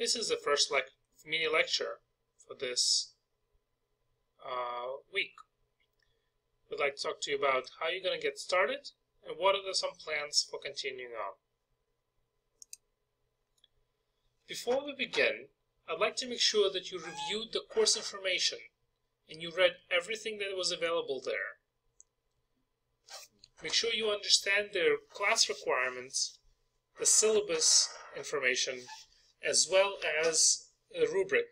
This is the first mini lecture for this week. We'd like to talk to you about how you're going to get started and what are some plans for continuing on. Before we begin, I'd like to make sure that you reviewed the course information and you read everything that was available there. Make sure you understand their class requirements, the syllabus information, as well as a rubric.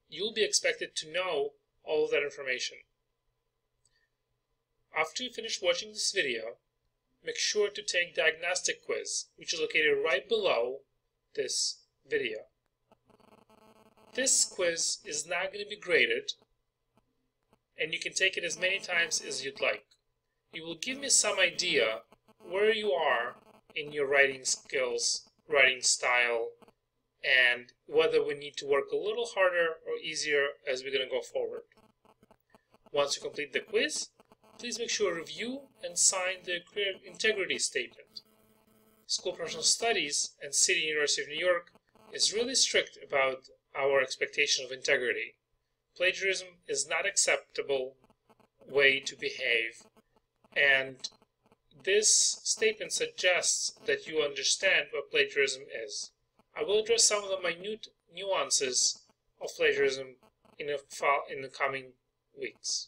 You'll be expected to know all of that information. After you finish watching this video, make sure to take diagnostic quiz, which is located right below this video. This quiz is not going to be graded, and you can take it as many times as you'd like. It will give me some idea where you are in your writing skills, writing style, and whether we need to work a little harder or easier as we're going to go forward. Once you complete the quiz, please make sure to review and sign the integrity statement. School of Professional Studies and City University of New York is really strict about our expectation of integrity. Plagiarism is not an acceptable way to behave, and this statement suggests that you understand what plagiarism is. I will address some of the minute nuances of plagiarism in the coming weeks.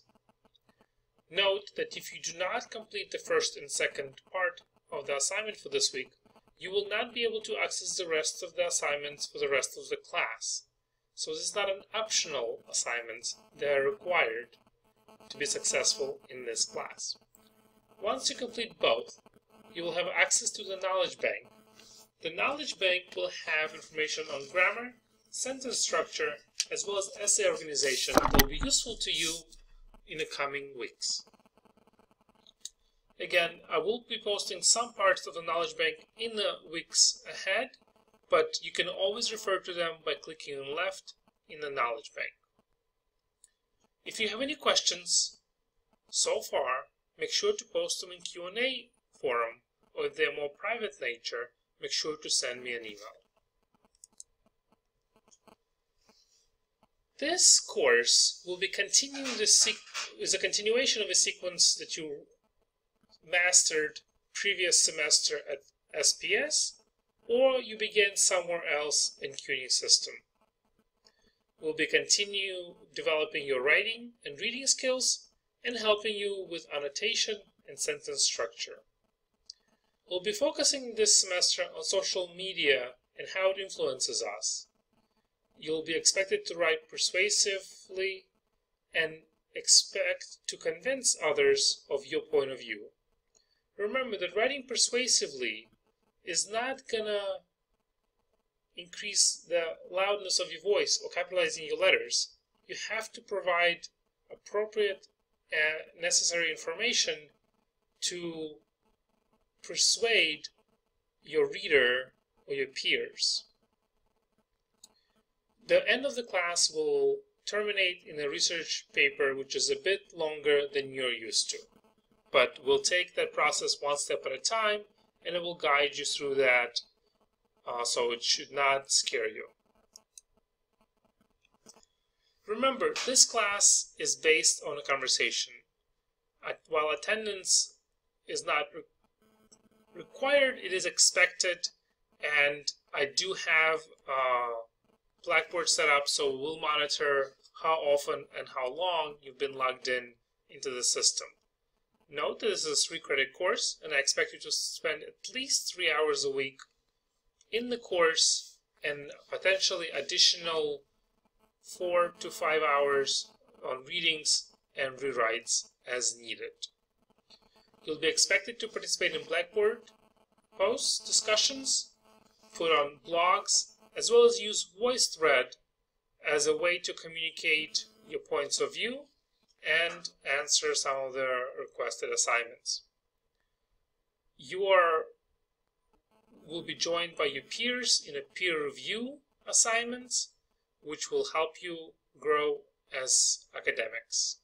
Note that if you do not complete the first and second part of the assignment for this week, you will not be able to access the rest of the assignments for the rest of the class. So this is not an optional assignment. They are required to be successful in this class. Once you complete both, you will have access to the Knowledge Bank. The Knowledge Bank will have information on grammar, sentence structure, as well as essay organization that will be useful to you in the coming weeks. Again, I will be posting some parts of the Knowledge Bank in the weeks ahead, but you can always refer to them by clicking on left in the Knowledge Bank. If you have any questions so far, make sure to post them in Q&A forum, or if they're more private nature, make sure to send me an email. This course will be is a continuation of a sequence that you mastered previous semester at SPS, or you begin somewhere else in CUNY system. We'll be continue developing your writing and reading skills and helping you with annotation and sentence structure. We'll be focusing this semester on social media and how it influences us. You'll be expected to write persuasively and expect to convince others of your point of view. Remember that writing persuasively is not gonna increase the loudness of your voice or capitalizing your letters. You have to provide appropriate and necessary information to persuade your reader or your peers. The end of the class will terminate in a research paper which is a bit longer than you're used to. But we'll take that process one step at a time, and it will guide you through that, so it should not scare you. Remember, this class is based on a conversation. While attendance is not required, it is expected, and I do have Blackboard set up, so we'll monitor how often and how long you've been logged into the system. Note that this is a 3-credit course, and I expect you to spend at least 3 hours a week in the course and potentially additional 4 to 5 hours on readings and rewrites as needed. You'll be expected to participate in Blackboard posts, discussions, put on blogs, as well as use VoiceThread as a way to communicate your points of view and answer some of the requested assignments. You will be joined by your peers in a peer review assignments, which will help you grow as academics.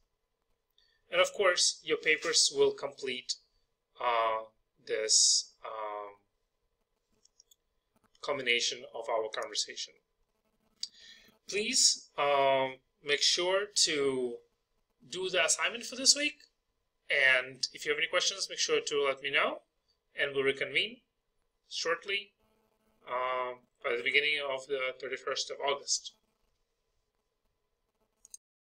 And of course, your papers will complete this culmination of our conversation. Please make sure to do the assignment for this week. And if you have any questions, make sure to let me know. And we'll reconvene shortly by the beginning of the 31st of August.